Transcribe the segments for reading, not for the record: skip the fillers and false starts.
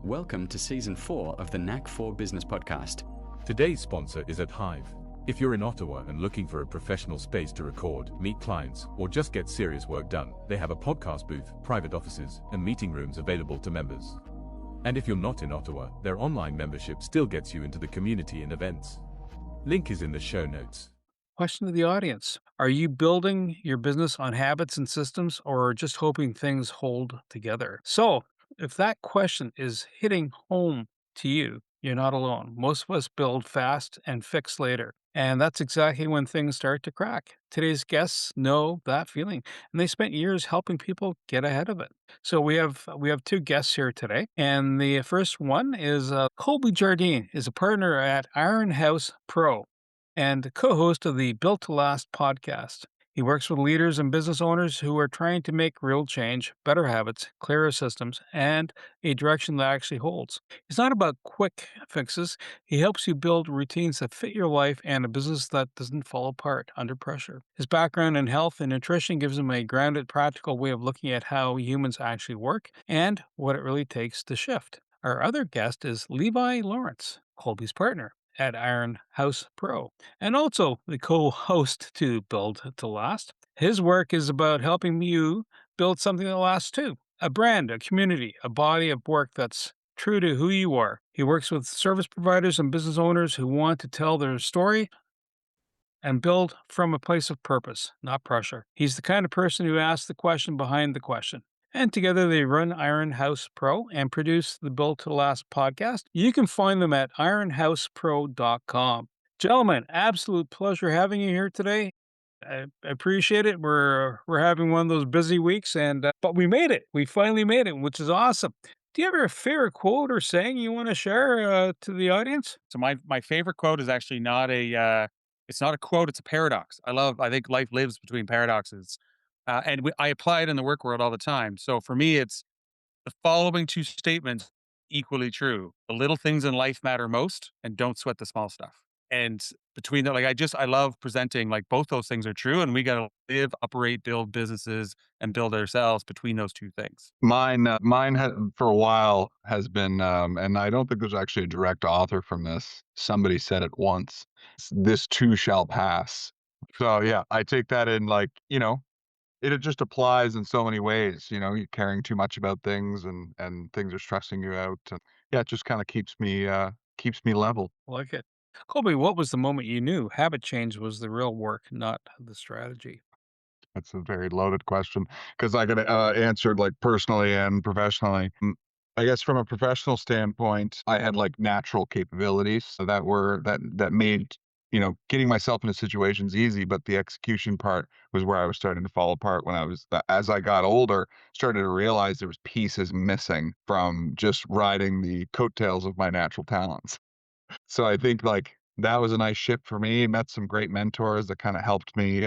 Welcome to Season 4 of the Knack for Business podcast. Today's sponsor is at Hive. If you're in Ottawa and looking for a professional space to record, meet clients, or just get serious work done, they have a podcast booth, private offices, and meeting rooms available to members. And if you're not in Ottawa, their online membership still gets you into the community and events. Link is in the show notes. Question to the audience. Are you building your business on habits and systems or just hoping things hold together? So, if that question is hitting home to you, you're not alone. Most of us build fast and fix later. And that's exactly when things start to crack. Today's guests know that feeling, and they spent years helping people get ahead of it. So we have two guests here today, and the first one is Colby Jardine, is a partner at Iron House Pro and co-host of the Built to Last podcast. He works with leaders and business owners who are trying to make real change, better habits, clearer systems, and a direction that actually holds. It's not about quick fixes. He helps you build routines that fit your life and a business that doesn't fall apart under pressure. His background in health and nutrition gives him a grounded, practical way of looking at how humans actually work and what it really takes to shift. Our other guest is Levi Lawrence, Colby's partner at Iron House Pro, and also the co-host to Build to Last. His work is about helping you build something that lasts too. A brand, a community, a body of work that's true to who you are. He works with service providers and business owners who want to tell their story and build from a place of purpose, not pressure. He's the kind of person who asks the question behind the question. And together they run Iron House Pro and produce the Built to Last podcast. You can find them at ironhousepro.com. Gentlemen, absolute pleasure having you here today. I appreciate it. We're having one of those busy weeks, but we made it. We finally made it, which is awesome. Do you have a favorite quote or saying you want to share to the audience? So my favorite quote is actually not it's not a quote, it's a paradox. I think life lives between paradoxes. I apply it in the work world all the time. So for me, it's the following two statements equally true. The little things in life matter most, and don't sweat the small stuff. And between that, I love presenting like both those things are true, and we got to live, operate, build businesses and build ourselves between those two things. Mine for a while has been, and I don't think there's actually a direct author from this. Somebody said it once. This too shall pass. So yeah, I take that in it just applies in so many ways. You're caring too much about things and things are stressing you out. And yeah, it just kind of keeps me level. I like it. Colby, what was the moment you knew habit change was the real work, not the strategy? That's a very loaded question because I got answered like personally and professionally. I guess from a professional standpoint, I had like natural capabilities that made getting myself into situations easy, but the execution part was where I was starting to fall apart as I got older, started to realize there was pieces missing from just riding the coattails of my natural talents. So I think like that was a nice shift for me. Met some great mentors that kind of helped me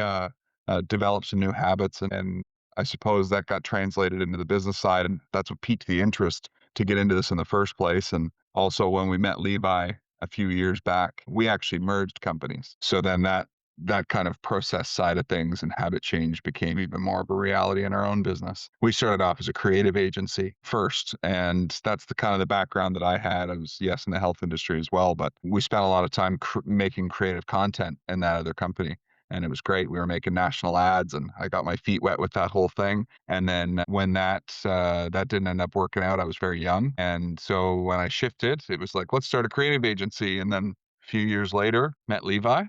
develop some new habits, and I suppose that got translated into the business side, and that's what piqued the interest to get into this in the first place. And also when we met Levi a few years back, we actually merged companies. So then that kind of process side of things and habit change became even more of a reality in our own business. We started off as a creative agency first, and that's the kind of the background that I had. I was, yes, in the health industry as well, but we spent a lot of time making creative content in that other company. And it was great. We were making national ads, and I got my feet wet with that whole thing. And then when that didn't end up working out, I was very young. And so when I shifted, it was like, let's start a creative agency. And then a few years later, met Levi.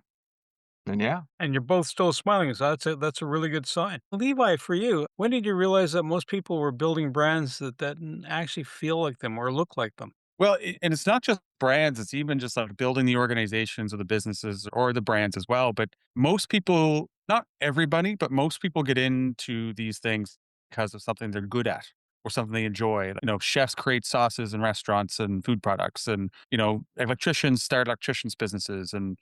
And yeah. And you're both still smiling, so that's a really good sign. Levi, for you, when did you realize that most people were building brands that didn't actually feel like them or look like them? Well, and it's not just brands, it's even just like building the organizations or the businesses or the brands as well. But most people, not everybody, but most people get into these things because of something they're good at or something they enjoy. Chefs create sauces in restaurants and food products, and, electricians start electricians businesses. And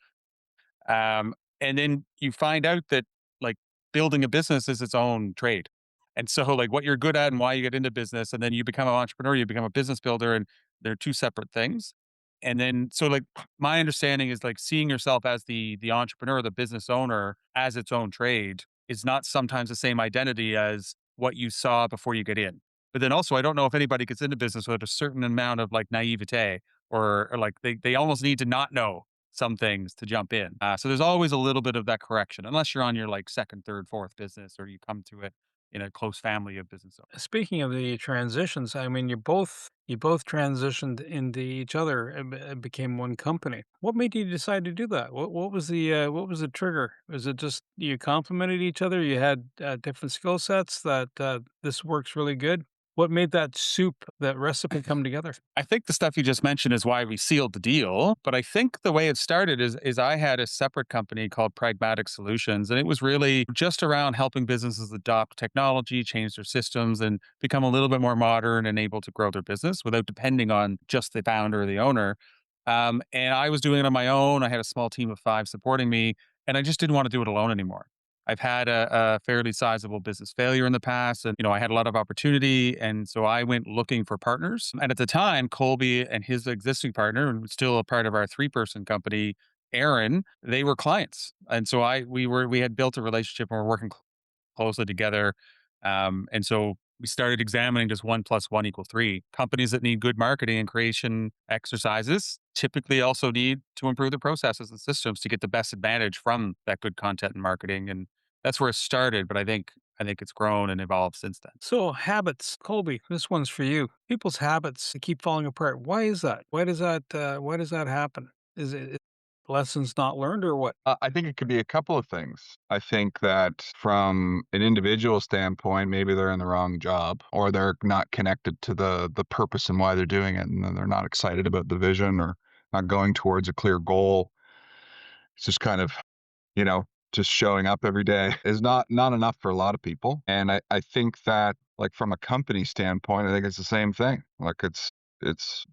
then you find out that like building a business is its own trade. And so like what you're good at and why you get into business, and then you become an entrepreneur, you become a business builder, and they're two separate things. And then, so like my understanding is like seeing yourself as the entrepreneur, the business owner as its own trade is not sometimes the same identity as what you saw before you get in. But then also, I don't know if anybody gets into business with a certain amount of like naivete or like they almost need to not know some things to jump in. So there's always a little bit of that correction, unless you're on your like second, third, fourth business or you come to it in a close family of business owners. Speaking of the transitions, I mean, you both transitioned into each other and became one company. What made you decide to do that? What was the trigger? Was it just you complemented each other? You had different skill sets that this works really good. What made that soup, that recipe come together? I think the stuff you just mentioned is why we sealed the deal. But I think the way it started is I had a separate company called Pragmatic Solutions, and it was really just around helping businesses adopt technology, change their systems, and become a little bit more modern and able to grow their business without depending on just the founder or the owner. And I was doing it on my own. I had a small team of 5 supporting me, and I just didn't want to do it alone anymore. I've had a fairly sizable business failure in the past, and I had a lot of opportunity, and so I went looking for partners. And at the time, Colby and his existing partner, and still a part of our 3-person company, Aaron, they were clients, and so we had built a relationship, and we're working closely together. And so we started examining just 1 + 1 = 3. Companies that need good marketing and creation exercises typically also need to improve the processes and systems to get the best advantage from that good content and marketing. And that's where it started, but I think it's grown and evolved since then. So habits, Colby, this one's for you. People's habits they keep falling apart. Why is that? Why does that happen? Is it lessons not learned or what? I think it could be a couple of things. I think that from an individual standpoint, maybe they're in the wrong job or they're not connected to the purpose and why they're doing it, and then they're not excited about the vision or not going towards a clear goal. It's just kind of, you know, just showing up every day is not enough for a lot of people. And I think that like from a company standpoint, I think it's the same thing. Like it's just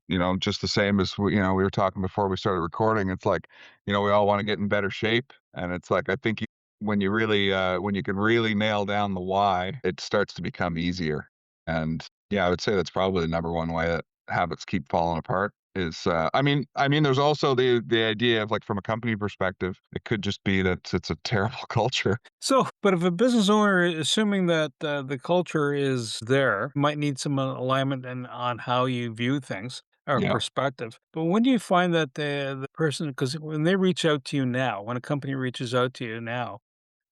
the same as we were talking before we started recording. It's like, we all want to get in better shape. And it's like I think when you can really nail down the why, it starts to become easier. And yeah, I would say that's probably the number one way that habits keep falling apart is I mean there's also the idea of like from a company perspective, it could just be that it's a terrible culture. So, but if a business owner, assuming that the culture is there, might need some alignment and on how you view things or Yeah. perspective. But when do you find that the person, because when they reach out to you now, when a company reaches out to you now,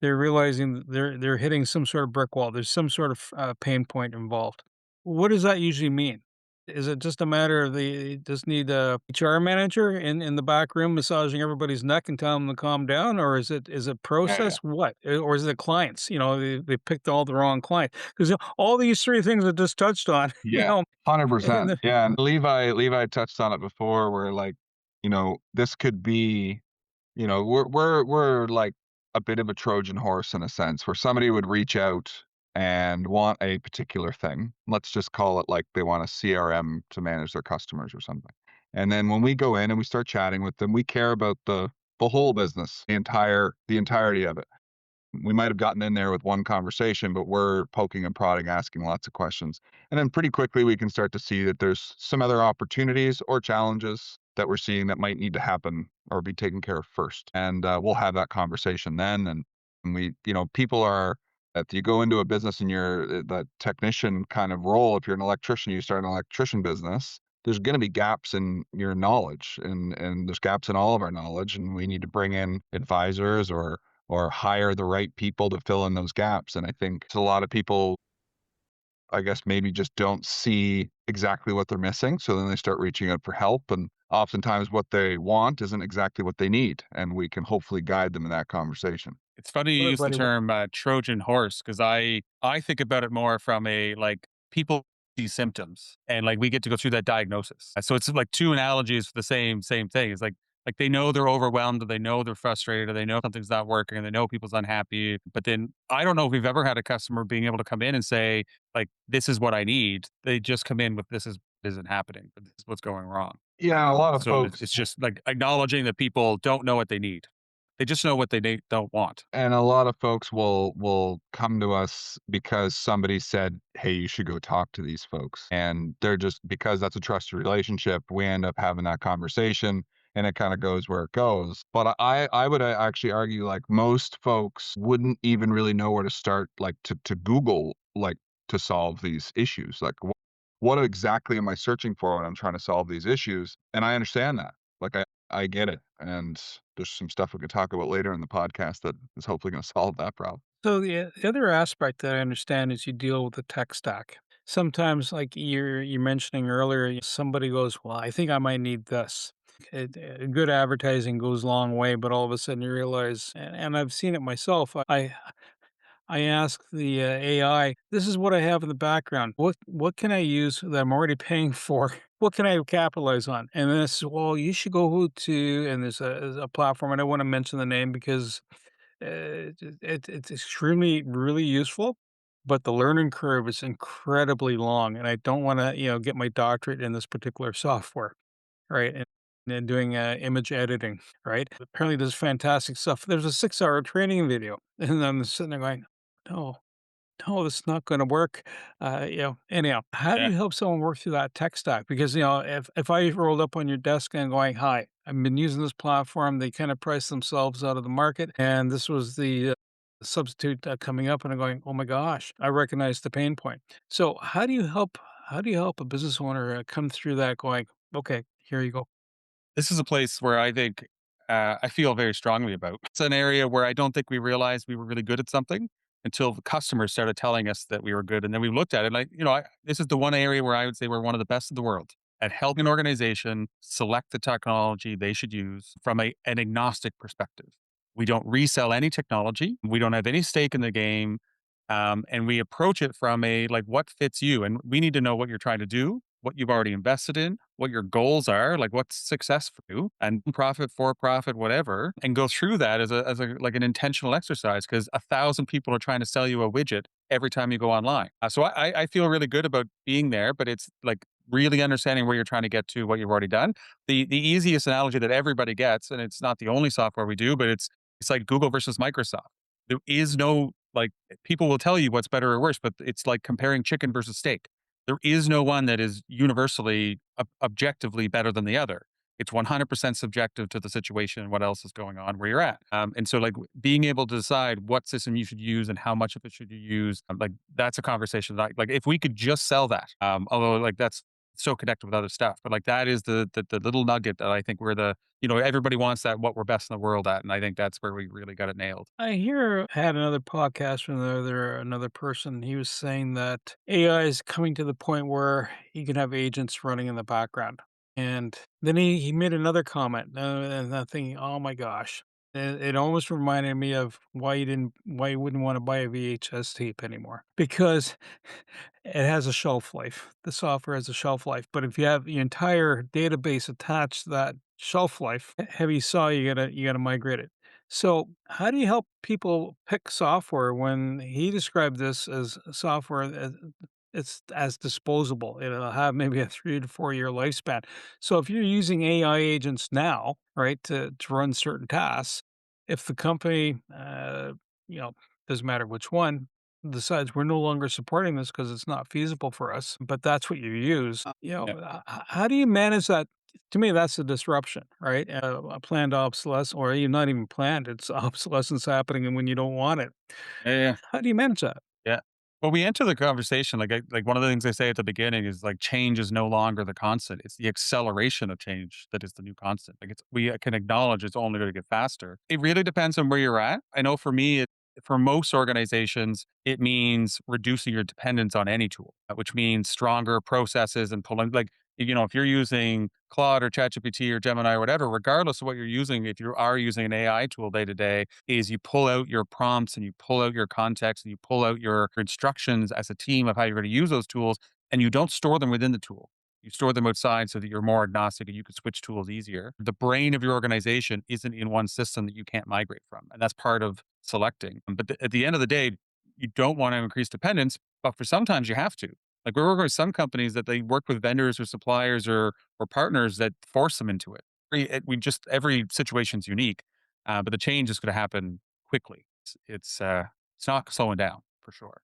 they're realizing that they're hitting some sort of brick wall. There's some sort of pain point involved. What does that usually mean? Is it just a matter of they just need a HR manager in the back room massaging everybody's neck and telling them to calm down, or is it Yeah, yeah. process? What? Or is it clients? They picked all the wrong client because all these 3 things I just touched on. Yeah, 100%. And Yeah, and Levi touched on it before where like, this could be, we're like a bit of a Trojan horse in a sense where somebody would reach out and want a particular thing. Let's just call it like they want a CRM to manage their customers or something. And then when we go in and we start chatting with them, we care about the whole business, the entirety of it. We might have gotten in there with one conversation, but we're poking and prodding, asking lots of questions. And then pretty quickly, we can start to see that there's some other opportunities or challenges that we're seeing that might need to happen or be taken care of first. And we'll have that conversation then. And people are, if you go into a business and you're the technician kind of role, if you're an electrician, you start an electrician business, there's going to be gaps in your knowledge and there's gaps in all of our knowledge. And we need to bring in advisors or hire the right people to fill in those gaps. And I think a lot of people, I guess, maybe just don't see exactly what they're missing. So then they start reaching out for help. And oftentimes what they want isn't exactly what they need. And we can hopefully guide them in that conversation. It's funny you what use the everybody, term Trojan horse because I think about it more from a like people see symptoms and like we get to go through that diagnosis. So it's like 2 analogies for the same thing. It's like they know they're overwhelmed, or they know they're frustrated, or they know something's not working, and they know people's unhappy. But then I don't know if we've ever had a customer being able to come in and say like, "This is what I need." They just come in with, "This isn't happening, but this is what's going wrong." Yeah, a lot of So folks it's just like acknowledging that people don't know what they need. They just know what don't want. and a lot of folks will come to us because somebody said, "Hey, you should go talk to these folks." And they're just because that's a trusted relationship, we end up having that conversation and it kind of goes where it goes. But I would actually argue like most folks wouldn't even really know where to start like to Google like to solve these issues. Like, what exactly am I searching for when I'm trying to solve these issues? And I understand that. Like, I get it. And there's some stuff we can talk about later in the podcast that is hopefully going to solve that problem. So the other aspect that I understand is you deal with the tech stack. Sometimes, like you're mentioning earlier, somebody goes, "Well, I think I might need this." Good advertising goes a long way, but all of a sudden you realize, and I've seen it myself. I ask the AI, "This is what I have in the background. What can I use that I'm already paying for? What can I capitalize on?" And then it's, "Well, you should go to," and there's a platform. I don't want to mention the name because it's extremely really useful, but the learning curve is incredibly long, and I don't want to get my doctorate in this particular software, right? And doing image editing, right? Apparently, does fantastic stuff. There's a 6 hour training video, and I'm sitting there going, no, no, this is not going to work. Anyhow, how do Yeah. you help someone work through that tech stack? Because if I rolled up on your desk and going, "Hi, I've been using this platform," they kind of price themselves out of the market, and this was the substitute coming up, and I'm going, "Oh my gosh, I recognize the pain point." So how do you help? How do you help a business owner come through that? Going, "Okay, here you go." This is a place where I think I feel very strongly about. It's an area where I don't think we realized we were really good at something until the customers started telling us that we were good. And then we looked at it like, this is the one area where I would say we're one of the best in the world at helping an organization select the technology they should use from an agnostic perspective. We don't resell any technology. We don't have any stake in the game. And we approach it from a like what fits you. And we need to know what you're trying to do, what you've already invested in, what your goals are, like what's success for you, and profit, for profit, whatever, and go through that as a like an intentional exercise because 1,000 people are trying to sell you a widget every time you go online. So I feel really good about being there, but it's like really understanding where you're trying to get to, what you've already done. The easiest analogy that everybody gets, and it's not the only software we do, but it's like Google versus Microsoft. There is no like people will tell you what's better or worse, but it's like comparing chicken versus steak. There is no one that is universally objectively better than the other. It's 100% subjective to the situation and what else is going on where you're at. And so, like, being able to decide what system you should use and how much of it should you use, like, that's a conversation that, like, if we could just sell that, although, like, that's so connected with other stuff, but like, that is the little nugget that I think we're everybody wants that, what we're best in the world at. And I think that's where we really got it nailed. Had another podcast with another person. He was saying that AI is coming to the point where you can have agents running in the background. And then he made another comment, and I'm thinking, oh my gosh, it almost reminded me of why you wouldn't want to buy a VHS tape anymore because it has a shelf life. The software has a shelf life, but if you have the entire database attached to that shelf life, heavy saw, you gotta migrate it. So, how do you help people pick software when he described this as software it's as disposable? It'll have maybe a 3 to 4 year lifespan. So, if you're using AI agents now, right, to run certain tasks, if the company, you know, doesn't matter which one, decides we're no longer supporting this because it's not feasible for us, but that's what you use. How do you manage that? To me, that's a disruption, right? A planned obsolescence, or even not even planned, it's obsolescence happening and when you don't want it. Yeah, yeah. How do you manage that? Yeah. Well, we enter the conversation like one of the things I say at the beginning is like change is no longer the constant. It's the acceleration of change that is the new constant. Like we can acknowledge it's only going to get faster. It really depends on where you're at. I know for me, for most organizations, it means reducing your dependence on any tool, which means stronger processes and pulling like if you're using Claude or ChatGPT or Gemini or whatever, regardless of what you're using, if you are using an AI tool day to day, is you pull out your prompts and you pull out your context and you pull out your instructions as a team of how you're going to use those tools, and you don't store them within the tool. You store them outside so that you're more agnostic and you can switch tools easier. The brain of your organization isn't in one system that you can't migrate from. And that's part of selecting. But at the end of the day, you don't want to increase dependence, but for sometimes you have to. Like we're working with some companies that they work with vendors or suppliers or partners that force them into it. Every situation's unique, but the change is going to happen quickly. It's not slowing down for sure.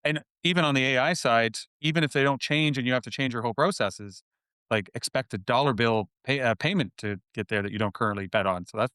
And even on the AI side, even if they don't change and you have to change your whole processes, like expect a dollar bill payment to get there that you don't currently bet on. So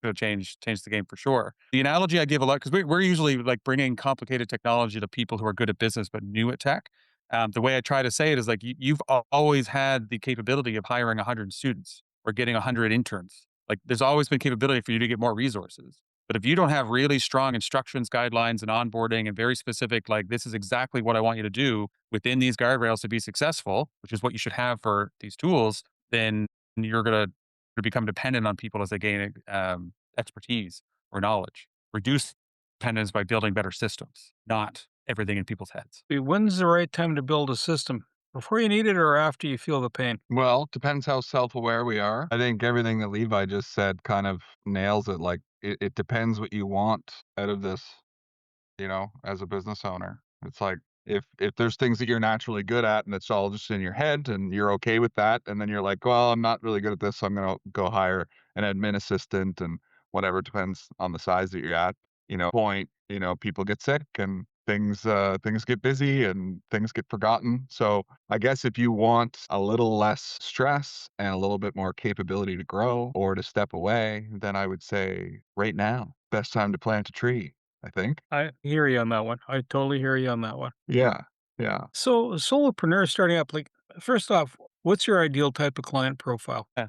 to change the game for sure. The analogy I give a lot, because we're usually like bringing complicated technology to people who are good at business but new at tech. The way I try to say it is like you've always had the capability of hiring 100 students or getting 100 interns. Like there's always been capability for you to get more resources. But if you don't have really strong instructions, guidelines, and onboarding and very specific, like this is exactly what I want you to do within these guardrails to be successful, which is what you should have for these tools, then you're going to become dependent on people as they gain expertise or knowledge. Reduce dependence by building better systems, not everything in people's heads. When's the right time to build a system? Before you need it or after you feel the pain? Well, depends how self-aware we are. I think everything that Levi just said kind of nails it. Like it depends what you want out of this, as a business owner. It's like if there's things that you're naturally good at and it's all just in your head and you're okay with that, and then you're like, well, I'm not really good at this, so I'm gonna go hire an admin assistant and whatever, depends on the size that you're at. People get sick and things get busy and things get forgotten. So I guess if you want a little less stress and a little bit more capability to grow or to step away, then I would say right now, best time to plant a tree, I think. I hear you on that one. I totally hear you on that one. Yeah. Yeah. So, solopreneur starting up, like, first off, what's your ideal type of client profile? Yeah.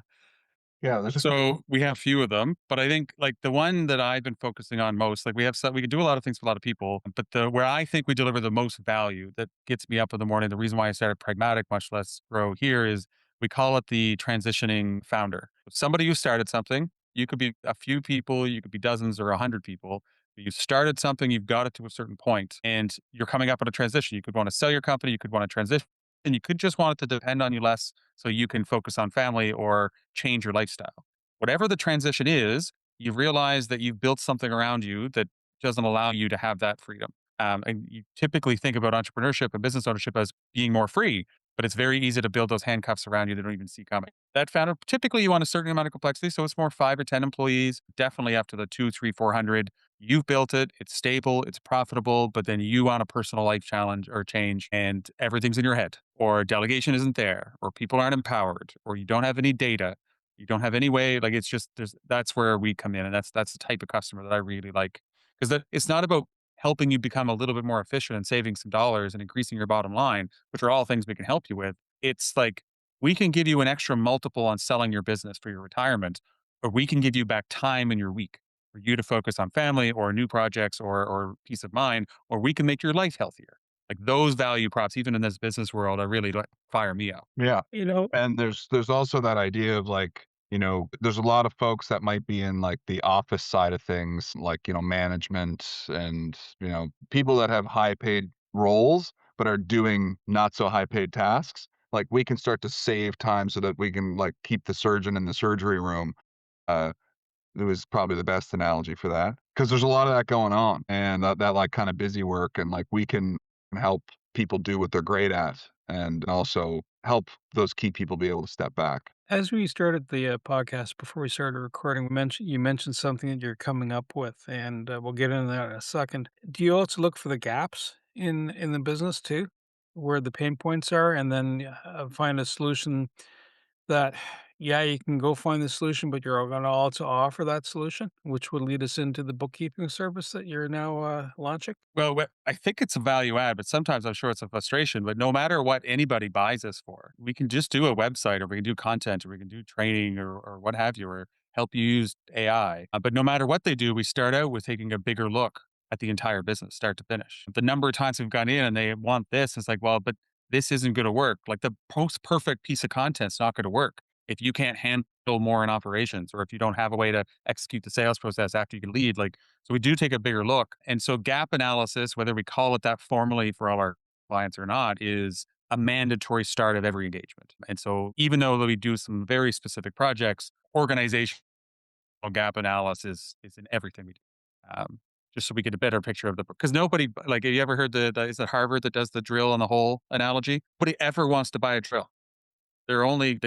There's a So we have few of them, but I think like the one that I've been focusing on most, like we can do a lot of things for a lot of people, but the where I think we deliver the most value that gets me up in the morning, the reason why I started Pragmatic, much less Grow here, is we call it the transitioning founder. Somebody who started something, you could be a few people, you could be dozens or 100 people. But you started something, you've got it to a certain point, and you're coming up on a transition. You could want to sell your company, you could want to transition, and you could just want it to depend on you less so you can focus on family or change your lifestyle. Whatever the transition is, you realize that you've built something around you that doesn't allow you to have that freedom. And you typically think about entrepreneurship and business ownership as being more free, but it's very easy to build those handcuffs around you that don't even see coming. That founder, typically you want a certain amount of complexity. So it's more 5 or 10 employees, definitely up to the 2, 3, 400. You've built it, it's stable, it's profitable, but then you want a personal life challenge or change and everything's in your head, or delegation isn't there, or people aren't empowered, or you don't have any data, you don't have any way, like it's just that's where we come in. And that's the type of customer that I really like. Because that it's not about helping you become a little bit more efficient and saving some dollars and increasing your bottom line, which are all things we can help you with. It's like we can give you an extra multiple on selling your business for your retirement, or we can give you back time in your week for you to focus on family or new projects or peace of mind, or we can make your life healthier. Like those value props, even in this business world, are really like fire me out. Yeah. You know, And there's also that idea of like, there's a lot of folks that might be in like the office side of things, like, management and, people that have high paid roles, but are doing not so high paid tasks. Like we can start to save time so that we can like keep the surgeon in the surgery room. Uh, it was probably the best analogy for that because there's a lot of that going on and that like kind of busy work and like we can help people do what they're great at and also help those key people be able to step back. as we started the podcast before we started recording, you mentioned something that you're coming up with, and we'll get into that in a second. Do you also look for the gaps in the business too, where the pain points are, and then find a solution that, yeah, you can go find the solution, but you're going to also offer that solution, which would lead us into the bookkeeping service that you're now launching? Well, I think it's a value add, but sometimes I'm sure it's a frustration. But no matter what anybody buys us for, we can just do a website or we can do content or we can do training or what have you, or help you use AI. But no matter what they do, we start out with taking a bigger look at the entire business, start to finish. The number of times we've gone in and they want this, it's like, well, but this isn't going to work. Like the most perfect piece of content's not going to work if you can't handle more in operations or if you don't have a way to execute the sales process after you can lead. Like, so we do take a bigger look. And so gap analysis, whether we call it that formally for all our clients or not, is a mandatory start of every engagement. And so even though we do some very specific projects, organizational gap analysis is in everything we do. Just so we get a better picture of because nobody, like, have you ever heard is it Harvard that does the drill on the hole analogy? Nobody ever wants to buy a drill. They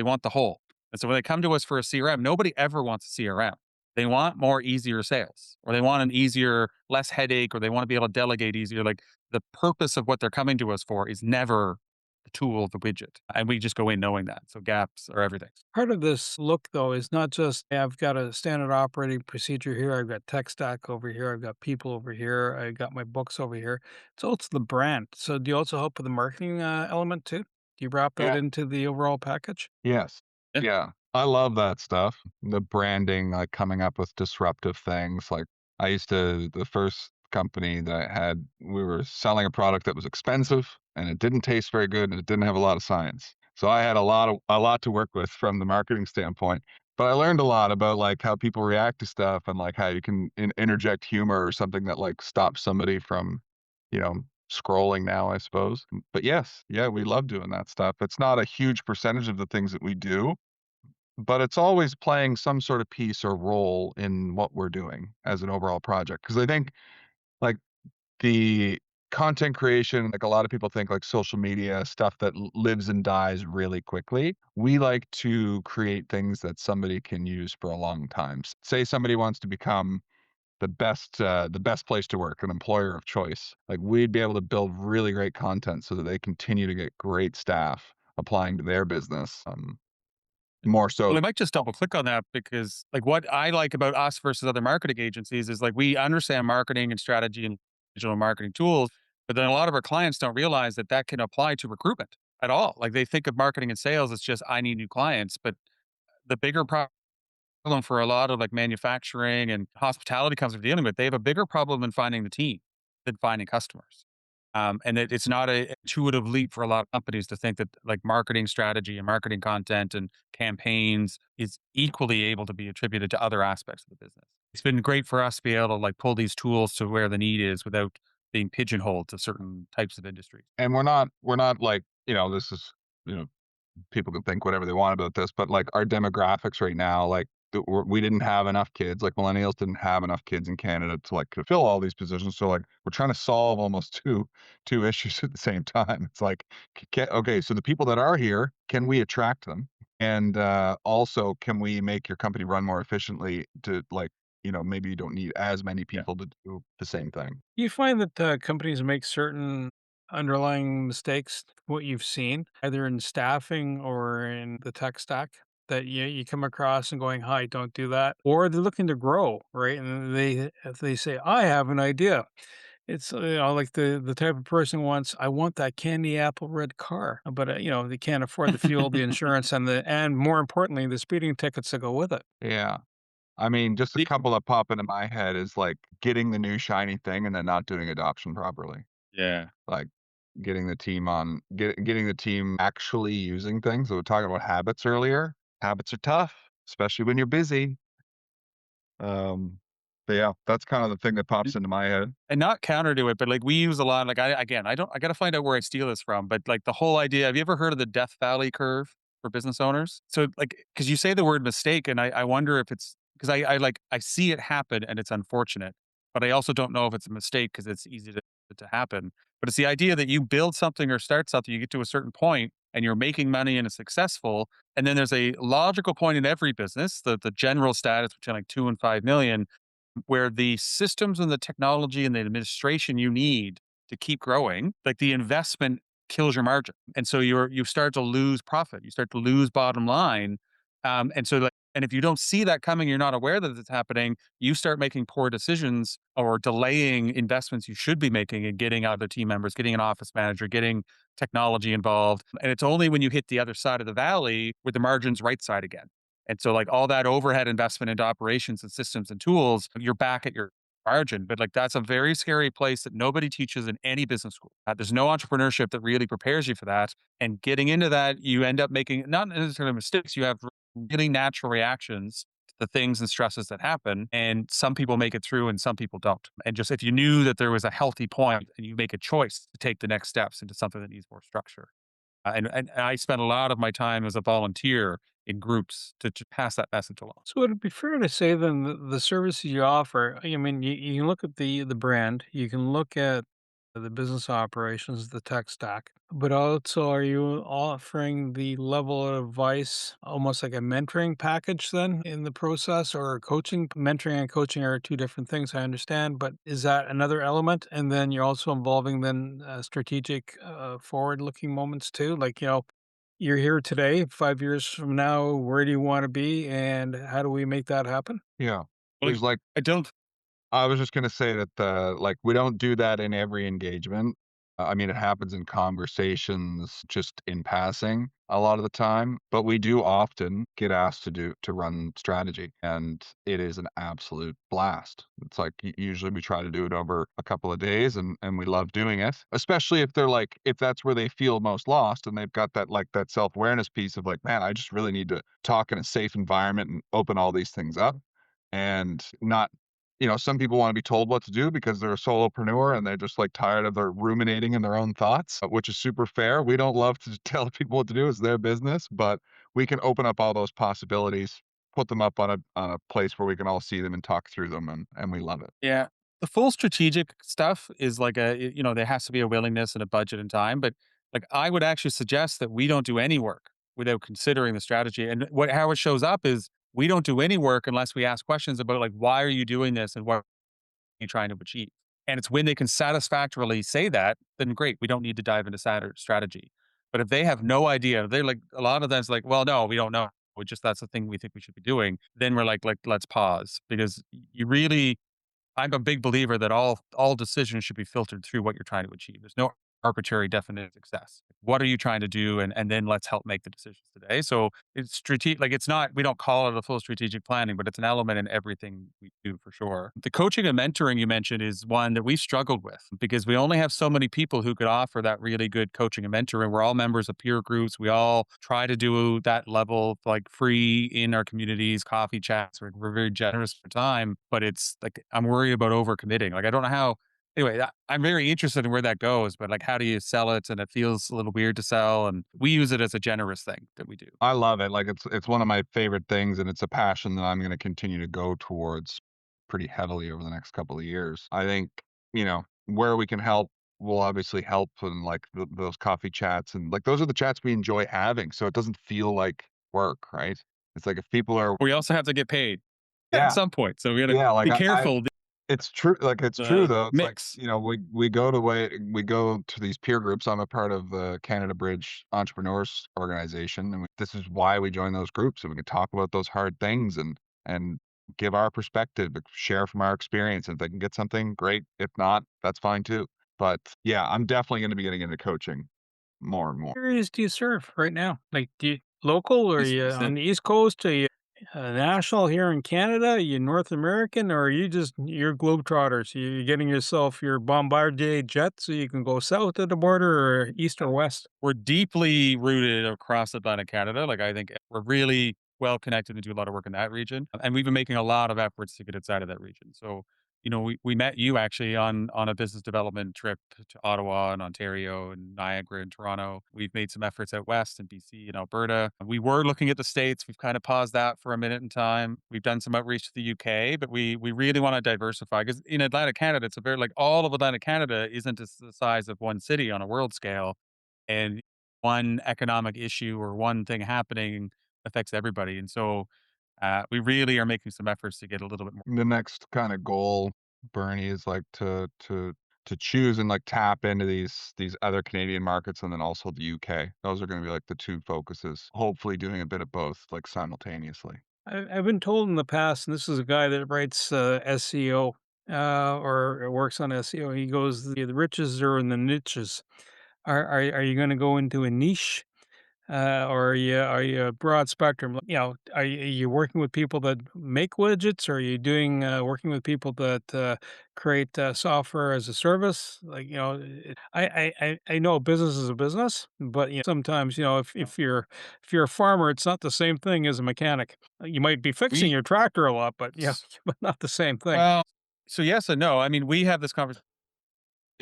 want the whole. And so when they come to us for a CRM, nobody ever wants a CRM. They want more easier sales, or they want an easier, less headache, or they want to be able to delegate easier. Like the purpose of what they're coming to us for is never the tool, the widget. And we just go in knowing that. So gaps are everything. Part of this look, though, is not just, "Hey, I've got a standard operating procedure here, I've got tech stack over here, I've got people over here, I got my books over here." It's also the brand. So do you also help with the marketing element too? Do you wrap that Yeah. into the overall package? Yes. Yeah. Yeah. I love that stuff. The branding, like coming up with disruptive things. Like the first company that I had, we were selling a product that was expensive and it didn't taste very good and it didn't have a lot of science. So I had a lot to work with from the marketing standpoint. But I learned a lot about like how people react to stuff and like how you can interject humor or something that like stops somebody from, you know, scrolling now, I suppose. But yes, yeah, we love doing that stuff. It's not a huge percentage of the things that we do, but it's always playing some sort of piece or role in what we're doing as an overall project. Because I think like the content creation, like a lot of people think like social media stuff that lives and dies really quickly. We like to create things that somebody can use for a long time. Say somebody wants to become the best place to work, an employer of choice. Like we'd be able to build really great content so that they continue to get great staff applying to their business. More Well, so, I might just double click on that because like what I like about us versus other marketing agencies is like we understand marketing and strategy and digital marketing tools, but then a lot of our clients don't realize that that can apply to recruitment at all. Like they think of marketing and sales as just I need new clients, but the bigger problem for a lot of like manufacturing and hospitality companies we're dealing with, they have a bigger problem in finding the team than finding customers. And it's not a intuitive leap for a lot of companies to think that like marketing strategy and marketing content and campaigns is equally able to be attributed to other aspects of the business. It's been great for us to be able to like pull these tools to where the need is without being pigeonholed to certain types of industries. and we're not like, this is, you know, people can think whatever they want about this, but like our demographics right now, like we didn't have enough kids, like millennials didn't have enough kids in Canada to like to fill all these positions. So like we're trying to solve almost two issues at the same time. It's like, okay, so the people that are here, can we attract them? And also, can we make your company run more efficiently to like, maybe you don't need as many Yeah. people to do the same thing. You find that companies make certain underlying mistakes, what you've seen, either in staffing or in the tech stack, that you come across and going, "Hi, don't do that," or they're looking to grow, right? And if they say, "I have an idea," it's like the type of person wants, "I want that candy apple red car," but they can't afford the fuel, the insurance, and more importantly, the speeding tickets that go with it. Yeah. I mean, just a The- couple that pop into my head is like getting the new shiny thing and then not doing adoption properly. Yeah. Like getting the team actually using things. So we're talking about habits earlier. Habits are tough, especially when you're busy. Um, but yeah, that's kind of the thing that pops into my head. And not counter to it, but like we use a lot. Like I got to find out where I steal this from. But like the whole idea. Have you ever heard of the Death Valley curve for business owners? So like, because you say the word mistake, and I wonder if it's because I see it happen and it's unfortunate, but I also don't know if it's a mistake because it's easy to happen. But it's the idea that you build something or start something, you get to a certain point and you're making money and it's successful, and then there's a logical point in every business, the general status between like 2 and 5 million where the systems and the technology and the administration you need to keep growing, like the investment kills your margin. And so you start to lose profit, you start to lose bottom line. And if you don't see that coming, you're not aware that it's happening, you start making poor decisions or delaying investments you should be making and getting other team members, getting an office manager, getting technology involved. And it's only when you hit the other side of the valley where the margin's right side again. And so like all that overhead investment into operations and systems and tools, you're back at your margin. But like that's a very scary place that nobody teaches in any business school. There's no entrepreneurship that really prepares you for that. And getting into that, you end up making not necessarily mistakes. You have really natural reactions to the things and stresses that happen. And some people make it through and some people don't. And just if you knew that there was a healthy point and you make a choice to take the next steps into something that needs more structure. And I spent a lot of my time as a volunteer in groups to pass that message along. So would it be fair to say then the services you offer, I mean, you can look at the brand, you can look at the business operations, the tech stack, but also are you offering the level of advice, almost like a mentoring package then in the process or coaching? Mentoring and coaching are two different things, I understand, but is that another element? And then you're also involving then strategic, forward looking moments too, like, you're here today, 5 years from now, where do you want to be and how do we make that happen? Yeah. Well, There's like I don't. I was just gonna say that, like, we don't do that in every engagement. I mean, it happens in conversations just in passing a lot of the time, but we do often get asked to run strategy, and it is an absolute blast. It's like usually we try to do it over a couple of days, and we love doing it, especially if they're like if that's where they feel most lost, and they've got that like that self awareness piece of like, man, I just really need to talk in a safe environment and open all these things up, and not some people wanna be told what to do because they're a solopreneur and they're just, like, tired of their ruminating in their own thoughts, which is super fair. We don't love to tell people what to do, it's their business, but we can open up all those possibilities, put them up on a place where we can all see them and talk through them, and we love it. Yeah. The full strategic stuff is like there has to be a willingness and a budget and time. But like, I would actually suggest that we don't do any work without considering the strategy. And how it shows up is we don't do any work unless we ask questions about like, why are you doing this and what are you trying to achieve? And it's when they can satisfactorily say that, then great. We don't need to dive into strategy. But if they have no idea, they're like, a lot of that's like, well, no, we don't know. We just, that's the thing we think we should be doing. Then we're like, let's pause because you really, I'm a big believer that all decisions should be filtered through what you're trying to achieve. There's no arbitrary definition of success. What are you trying to do? And then let's help make the decisions today. So it's strategic, like it's not, we don't call it a full strategic planning, but it's an element in everything we do for sure. The coaching and mentoring you mentioned is one that we struggled with because we only have so many people who could offer that really good coaching and mentoring. We're all members of peer groups. We all try to do that level like free in our communities, coffee chats. We're very generous for time, but it's like, I'm worried about overcommitting. Like, I don't know how. Anyway, I'm very interested in where that goes, but like, how do you sell it? And it feels a little weird to sell. And we use it as a generous thing that we do. I love it, like, it's one of my favorite things, and it's a passion that I'm gonna continue to go towards pretty heavily over the next couple of years. I think, where we can help, we'll obviously help in, like, those coffee chats, and, like, those are the chats we enjoy having, so it doesn't feel like work, right? It's like if people are We also have to get paid at yeah, some point. So we got to yeah, like, be I careful. it's true, like, it's true, The though. It's like, mix. we go to these peer groups. I'm a part of the Canada Bridge Entrepreneurs Organization, and this is why we join those groups, so we can talk about those hard things and give our perspective, share from our experience. If they can get something, great. If not, that's fine too. But, yeah, I'm definitely gonna be getting into coaching more and more. Areas do you serve right now? Like, do you local or are Is, you is on it, the East Coast? Are you national here in Canada? Are you North American or are you just, you're globetrotters? You're getting yourself your Bombardier jet so you can go south of the border or east or west? we're deeply rooted across Atlantic Canada. Like, I think we're really well connected and do a lot of work in that region. And we've been making a lot of efforts to get outside of that region. So, we met you actually on a business development trip to Ottawa and Ontario and Niagara and Toronto. We've made some efforts out west in BC and Alberta. We were looking at the States. We've kind of paused that for a minute in time. We've done some outreach to the UK, but we really want to diversify because in Atlantic Canada, it's a very like all of Atlantic Canada isn't the size of one city on a world scale. And one economic issue or one thing happening affects everybody. And so we really are making some efforts to get a little bit more. The next kinda goal, Bernie, is, like, to choose and, like, tap into these other Canadian markets and then also the UK. Those are gonna be, like, the 2 focuses, hopefully doing a bit of both, like, simultaneously. I've been told in the past, and this is a guy that writes SEO or works on SEO. He goes, the riches are in the niches. Are you going to go into a niche? Or are you a broad spectrum? Are you working with people that make widgets? Or are you doing working with people that create software as a service? Like I know business is a business, but sometimes if you're a farmer, it's not the same thing as a mechanic. You might be fixing We, your tractor a lot, but yeah, but not the same thing. well, so yes and no. I mean, we have this conversation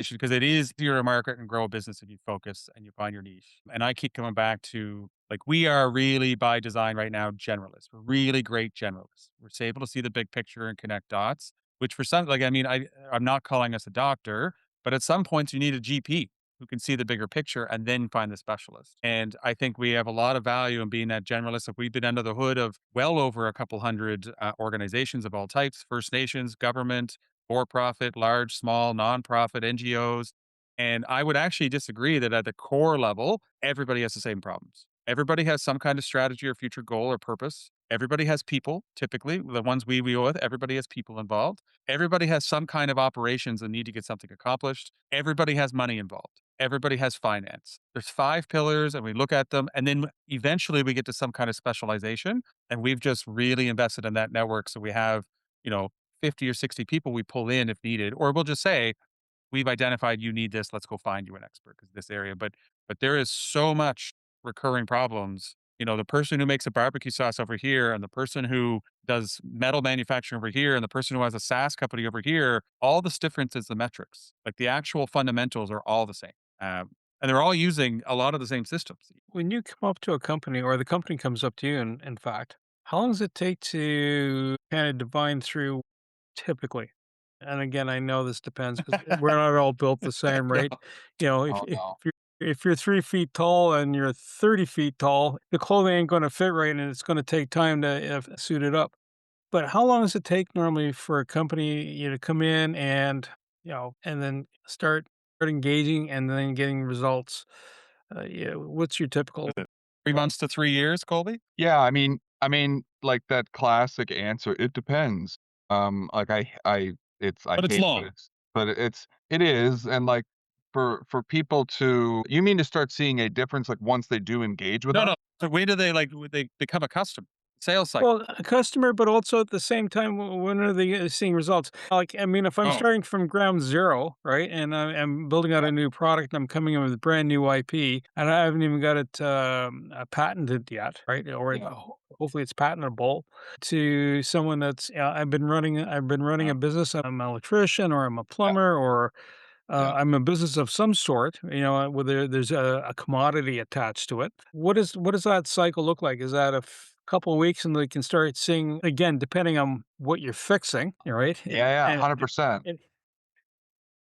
because it is easier to market and grow a business if you focus and you find your niche. And I keep coming back to like, we are really by design right now generalists. We're really great generalists. We're able to see the big picture and connect dots, which for some, like, I mean, I'm not calling us a doctor, But at some points, you need a GP who can see the bigger picture and then find the specialist. And I think we have a lot of value in being that generalist. If we've been under the hood of well over a couple hundred organizations of all types, First Nations, government, for profit, large, small, nonprofit, NGOs. And I would actually disagree that at the core level, everybody has the same problems. Everybody has some kind of strategy or future goal or purpose. Everybody has people, typically, the ones we deal with, everybody has people involved. Everybody has some kind of operations and need to get something accomplished. Everybody has money involved. Everybody has finance. There's 5 pillars and we look at them. And then eventually we get to some kind of specialization. And we've just really invested in that network. So we have, you know, 50 or 60 people we pull in if needed, or we'll just say, we've identified you need this. Let's go find you an expert because this area. But there is so much recurring problems. You know, the person who makes a barbecue sauce over here, and the person who does metal manufacturing over here, and the person who has a SaaS company over here. All this difference is the metrics. Like the actual fundamentals are all the same, and they're all using a lot of the same systems. When you come up to a company or the company comes up to you, in fact, how long does it take to kind of divine through typically? And again, I know this depends because we're not all built the same, No. right? You know, Oh no. if you're 3 feet tall and you're 30 feet tall, the clothing ain't going to fit right, and it's going to take time to suit it up. But how long does it take normally for a company, to come in and, and then start engaging and then getting results? Yeah, what's your typical? 3 months to 3 years, Colby. Yeah, like that classic answer, it depends. Like I But it's hate, long. but it is, and like for people to, you mean to start seeing a difference like once they do engage with No, us? no. So when do they would they become a customer? Sales cycle. Well, a customer, but also at the same time, when are they seeing results? Like, I mean, if I'm Oh, starting from ground zero, right, and I'm building out Yeah, a new product, and I'm coming in with brand new IP, and I haven't even got it patented yet, right? Or yeah, hopefully it's patentable. To someone that's, I've been running yeah, a business. I'm an electrician, or I'm a yeah, plumber, or yeah. I'm a business of some sort, where there's a commodity attached to it. What does that cycle look like? Is that a couple of weeks and they can start seeing again, depending on what you're fixing, right? Yeah, yeah, And, 100%. and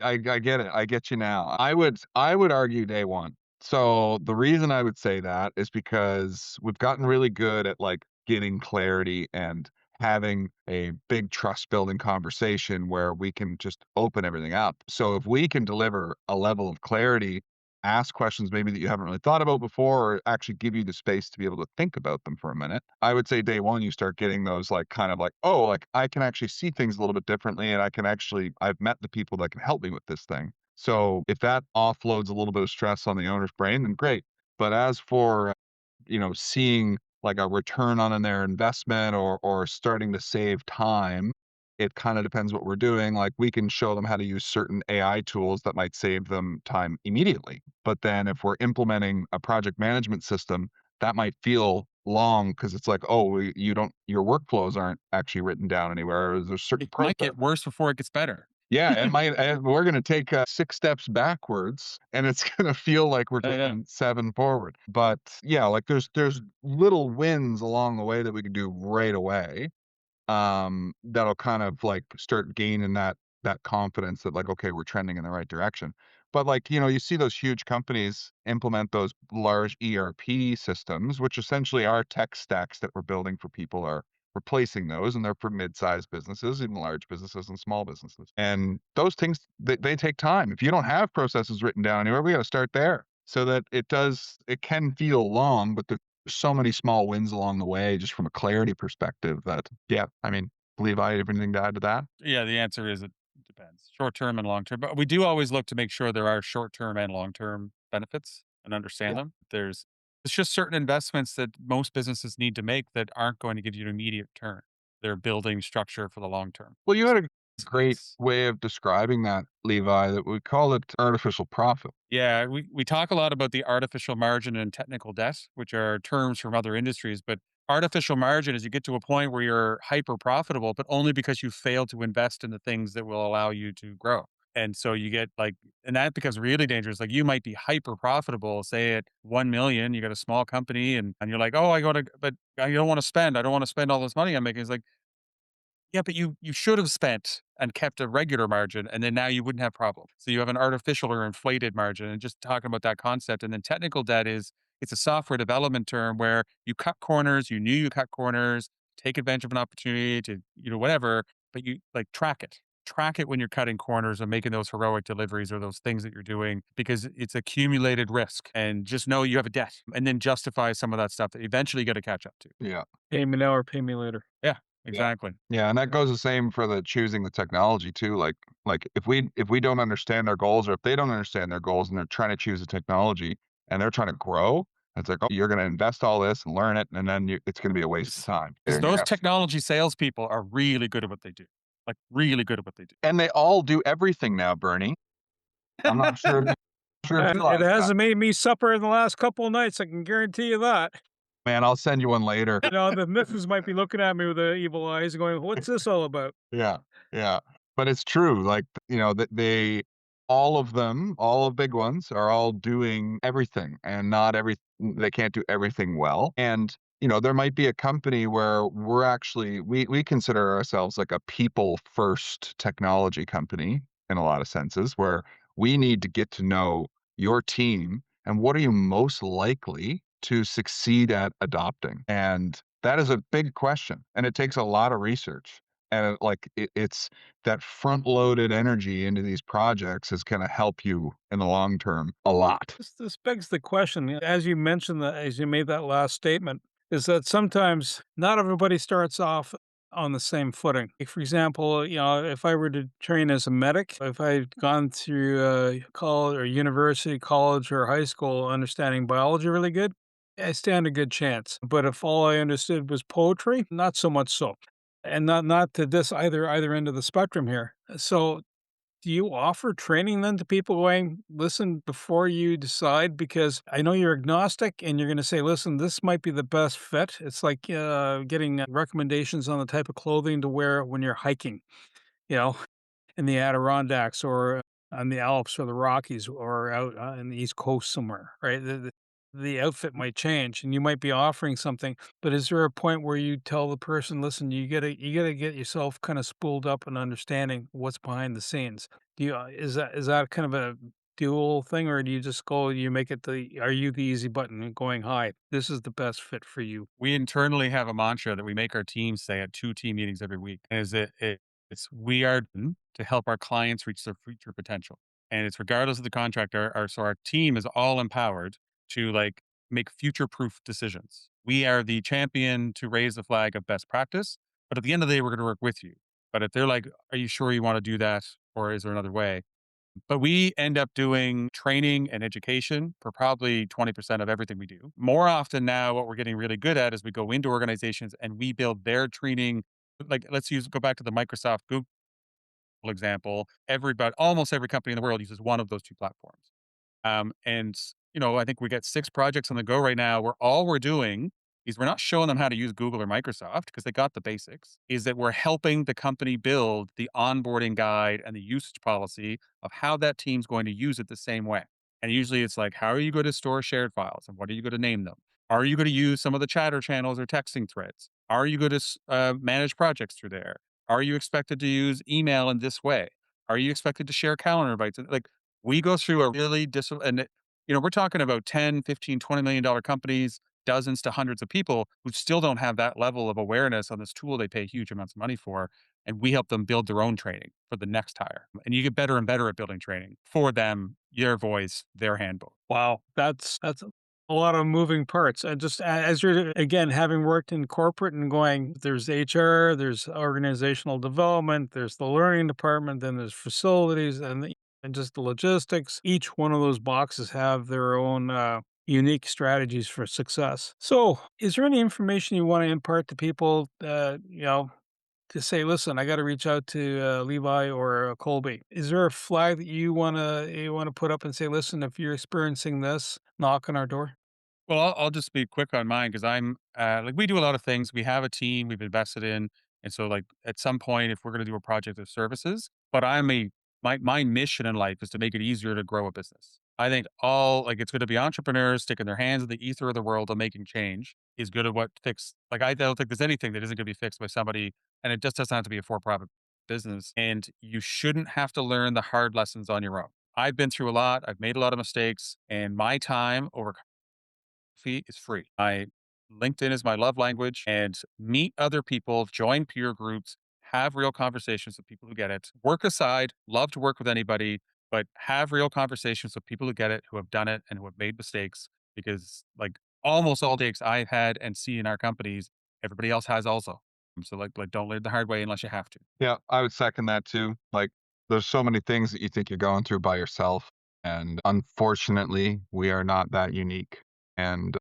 I get it. I get you now. I would argue day one. So the reason I would say that is because we've gotten really good at like getting clarity and having a big trust building conversation where we can just open everything up. So if we can deliver a level of clarity, ask questions maybe that you haven't really thought about before, or actually give you the space to be able to think about them for a minute. I would say day one, you start getting those like kind of like, oh, like I can actually see things a little bit differently and I've met the people that can help me with this thing. So if that offloads a little bit of stress on the owner's brain, then great. But as for, seeing like a return on their investment or starting to save time, it kind of depends what we're doing. Like we can show them how to use certain AI tools that might save them time immediately. But then if we're implementing a project management system, that might feel long because it's like, oh, your workflows aren't actually written down anywhere. Or there's certain it might process. get worse before it gets better. Yeah, it might. We're going to take 6 steps backwards, and it's going to feel like we're Yeah. taking 7 forward. But yeah, like there's little wins along the way that we can do right away, that'll kind of like start gaining that confidence that like, okay, we're trending in the right direction. But like, you see those huge companies implement those large ERP systems, which essentially are tech stacks that we're building for people are replacing those, and they're for mid-sized businesses, even large businesses and small businesses. And those things they take time. If you don't have processes written down anywhere, we got to start there. So that it can feel long, but so many small wins along the way, just from a clarity perspective that, yeah, believe I have anything to add to that? Yeah, the answer is it depends. Short term and long term. But we do always look to make sure there are short term and long term benefits and understand Yeah. them. It's just certain investments that most businesses need to make that aren't going to give you an immediate return. They're building structure for the long term. Well, you So had a great it's way of describing that, Levi, that we call it artificial profit. Yeah, we talk a lot about the artificial margin and technical debt, which are terms from other industries, but artificial margin is you get to a point where you're hyper profitable, but only because you fail to invest in the things that will allow you to grow. And so you get like, and that becomes really dangerous. Like you might be hyper profitable, say at 1 million, you got a small company and you're like, oh, I got to, but I don't want to spend. I don't want to spend all this money I'm making. It's like, Yeah, but you should have spent and kept a regular margin, and then now you wouldn't have problem. So you have an artificial or inflated margin, and just talking about that concept. And then technical debt is it's a software development term where you cut corners, you knew you cut corners, take advantage of an opportunity to, whatever, but you like track it. Track it when you're cutting corners and making those heroic deliveries or those things that you're doing because it's accumulated risk. And just know you have a debt and then justify some of that stuff that eventually you got to catch up to. Yeah. Pay me now or pay me later. Yeah, Yeah. exactly. Yeah, and that goes the same for the choosing the technology too. Like if we don't understand their goals or if they don't understand their goals and they're trying to choose a technology and they're trying to grow, it's like, oh, you're going to invest all this and learn it, and then it's going to be a waste of time. Because And you're those gonna technology salespeople are really good at what they do, like really good at what they do. and they all do everything now, Bernie. I'm not sure if you And it realize that. hasn't made me supper in the last couple of nights, I can guarantee you that. Man, I'll send you one later. The missus might be looking at me with evil eyes going, "What's this all about?" Yeah, yeah, but it's true, like, that they all of them, all the big ones are all doing everything, and not they can't do everything well, and, there might be a company where we consider ourselves like a people first technology company in a lot of senses, where we need to get to know your team and what are you most likely to succeed at adopting, and that is a big question, and it takes a lot of research. And it's that front loaded energy into these projects is going to help you in the long term a lot. This begs the question, as you mentioned that, as you made that last statement, is that sometimes not everybody starts off on the same footing. Like, for example, if I were to train as a medic, if I'd gone through college or university, college or high school understanding biology really good, I stand a good chance. But if all I understood was poetry, not so much so. And not to this either end of the spectrum here. So do you offer training then to people going, listen, before you decide, because I know you're agnostic and you're going to say, listen, this might be the best fit. It's like getting recommendations on the type of clothing to wear when you're hiking, you know, in the Adirondacks or on the Alps or the Rockies or out in the East Coast somewhere, right? The outfit might change and you might be offering something, but is there a point where you tell the person, listen, you gotta get yourself kind of spooled up and understanding what's behind the scenes? Is that kind of a dual thing, or do you just go, you make it are you the easy button and going, hi, this is the best fit for you? We internally have a mantra that we make our teams say at 2 team meetings every week. And is it's we are to help our clients reach their future potential. And it's regardless of the contract, our team is all empowered to like make future proof decisions. We are the champion to raise the flag of best practice. But at the end of the day, we're going to work with you. But if they're like, are you sure you want to do that? Or is there another way? But we end up doing training and education for probably 20% of everything we do. More often now, what we're getting really good at is we go into organizations and we build their training. Like, go back to the Microsoft Google example. Almost every company in the world uses one of those two platforms. And I think we got 6 projects on the go right now where all we're doing is we're not showing them how to use Google or Microsoft because they got the basics, is that we're helping the company build the onboarding guide and the usage policy of how that team's going to use it the same way. And usually it's like, how are you going to store shared files and what are you going to name them? Are you going to use some of the chatter channels or texting threads? Are you going to manage projects through there? Are you expected to use email in this way? Are you expected to share calendar invites? Like, we go through a really we're talking about 10, 15, $20 million companies, dozens to hundreds of people who still don't have that level of awareness on this tool they pay huge amounts of money for. And we help them build their own training for the next hire. And you get better and better at building training for them, their voice, their handbook. Wow, that's a lot of moving parts. And just as you're again having worked in corporate and going, there's HR, there's organizational development, there's the learning department, then there's facilities, and just the logistics. Each one of those boxes have their own unique strategies for success. So, is there any information you want to impart to people? To say, listen, I got to reach out to Levi or Colby. Is there a flag that you wanna put up and say, listen, if you're experiencing this, knock on our door? Well, I'll just be quick on mine because I'm like we do a lot of things. We have a team we've invested in, and so like at some point, if we're going to do a project of services, but my mission in life is to make it easier to grow a business. I think all like it's going to be entrepreneurs sticking their hands in the ether of the world and making change is good at what fix. Like I don't think there's anything that isn't going to be fixed by somebody, and it just doesn't have to be a for-profit business. And you shouldn't have to learn the hard lessons on your own. I've been through a lot. I've made a lot of mistakes, and my time over fee is free. LinkedIn is my love language, and meet other people, join peer groups, have real conversations with people who get it. Work aside, love to work with anybody, but have real conversations with people who get it, who have done it and who have made mistakes, because like almost all the mistakes I've had and see in our companies, everybody else has also. So like don't learn the hard way unless you have to. Yeah, I would second that too. Like, there's so many things that you think you're going through by yourself, and unfortunately, we are not that unique. And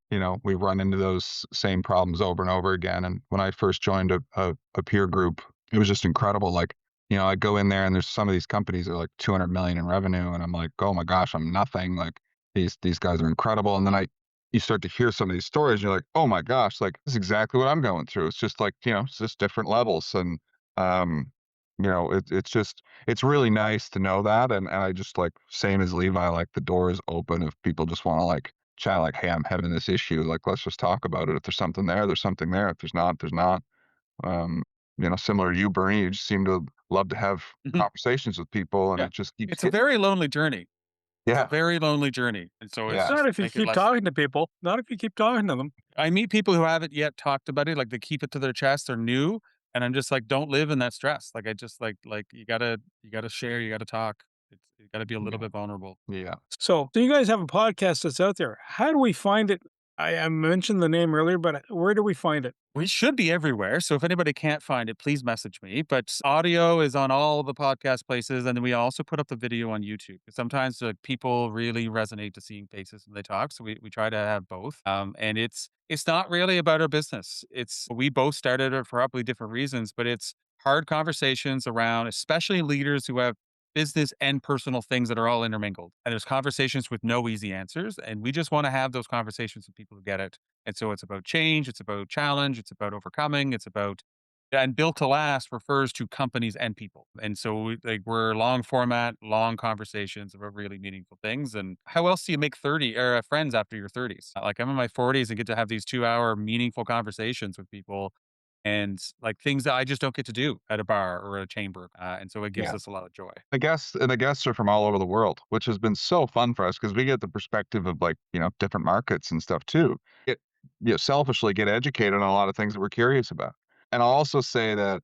we run into those same problems over and over again. And when I first joined a peer group, it was just incredible. Like, I go in there and there's some of these companies that are like 200 million in revenue, and I'm like, oh my gosh, I'm nothing. Like these guys are incredible. And then you start to hear some of these stories, and you're like, oh my gosh, like this is exactly what I'm going through. It's just like, it's just different levels. And it's really nice to know that. And I just like, same as Levi, like the door is open if people just want to like chat, like, hey, I'm having this issue. Like, let's just talk about it. If there's something there, there's something there. If there's not, there's not. Um, similar to you, Bernie, you just seem to love to have Mhm. conversations with people, and Yeah. it just keeps It's a very lonely journey. It's a yeah, very lonely journey. And so it's yeah, Not just if you make it keep less. talking to people. Not if you keep talking to them. I meet people who haven't yet talked about it, like they keep it to their chest, they're new, and I'm just like, don't live in that stress. Like I just like you gotta share, you gotta talk. You gotta be a little yeah, bit vulnerable. yeah. So you guys have a podcast that's out there. How do we find it? I mentioned the name earlier, but where do we find it? We should be everywhere. So if anybody can't find it, please message me. But audio is on all the podcast places. And then we also put up the video on YouTube. Sometimes people really resonate to seeing faces when they talk. So we try to have both. And it's not really about our business. We both started it for probably different reasons, but it's hard conversations around, especially leaders who have business and personal things that are all intermingled. And there's conversations with no easy answers. And we just want to have those conversations with people who get it. And so it's about change, it's about challenge, it's about overcoming, it's about and built to last refers to companies and people. And so we're long format, long conversations about really meaningful things. And how else do you make 30 or friends after your 30s? Like I'm in my 40s and get to have these 2-hour meaningful conversations with people and like things that I just don't get to do at a bar or a chamber. And so it gives Yeah. us a lot of joy. The guests are from all over the world, which has been so fun for us because we get the perspective of like, different markets and stuff too. Get, selfishly get educated on a lot of things that we're curious about. And I'll also say that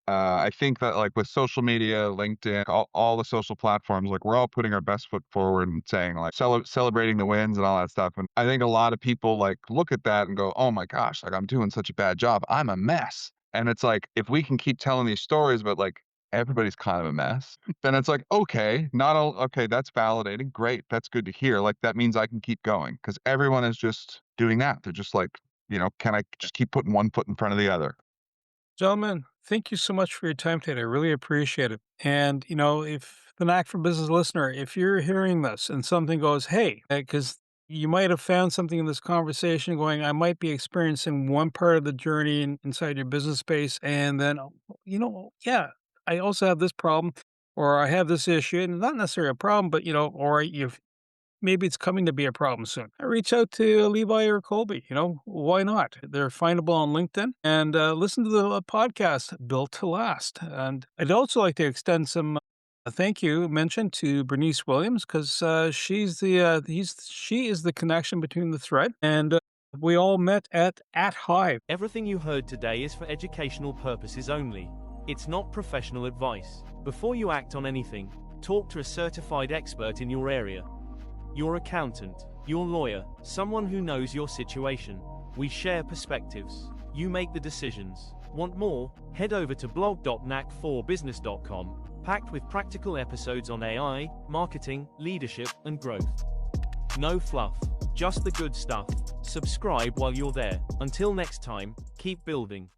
I think that like with social media, LinkedIn, all the social platforms, like we're all putting our best foot forward and saying like celebrating the wins and all that stuff. And I think a lot of people like look at that and go, oh my gosh, like I'm doing such a bad job. I'm a mess. And it's like, if we can keep telling these stories, but like everybody's kind of a mess, then it's like, okay, not all, okay, that's validating. Great. That's good to hear. Like that means I can keep going because everyone is just doing that. They're just like, can I just keep putting one foot in front of the other? Gentlemen, thank you so much for your time today. I really appreciate it. And, if the Knack for Business listener, if you're hearing this and something goes, hey, because you might have found something in this conversation going, I might be experiencing one part of the journey inside your business space. And then, yeah, I also have this problem or I have this issue, and not necessarily a problem, but, or you've maybe it's coming to be a problem soon. I reach out to Levi or Colby. Why not? They're findable on LinkedIn and listen to the podcast Built to Last. And I'd also like to extend some thank you mention to Bernice Williams because she is the connection between the thread and we all met at Hive. Everything you heard today is for educational purposes only. It's not professional advice. Before you act on anything, talk to a certified expert in your area. Your accountant, your lawyer, someone who knows your situation. We share perspectives. You make the decisions. Want more? Head over to blog.knack4business.com, packed with practical episodes on AI, marketing, leadership, and growth. No fluff, just the good stuff. Subscribe while you're there. Until next time, keep building.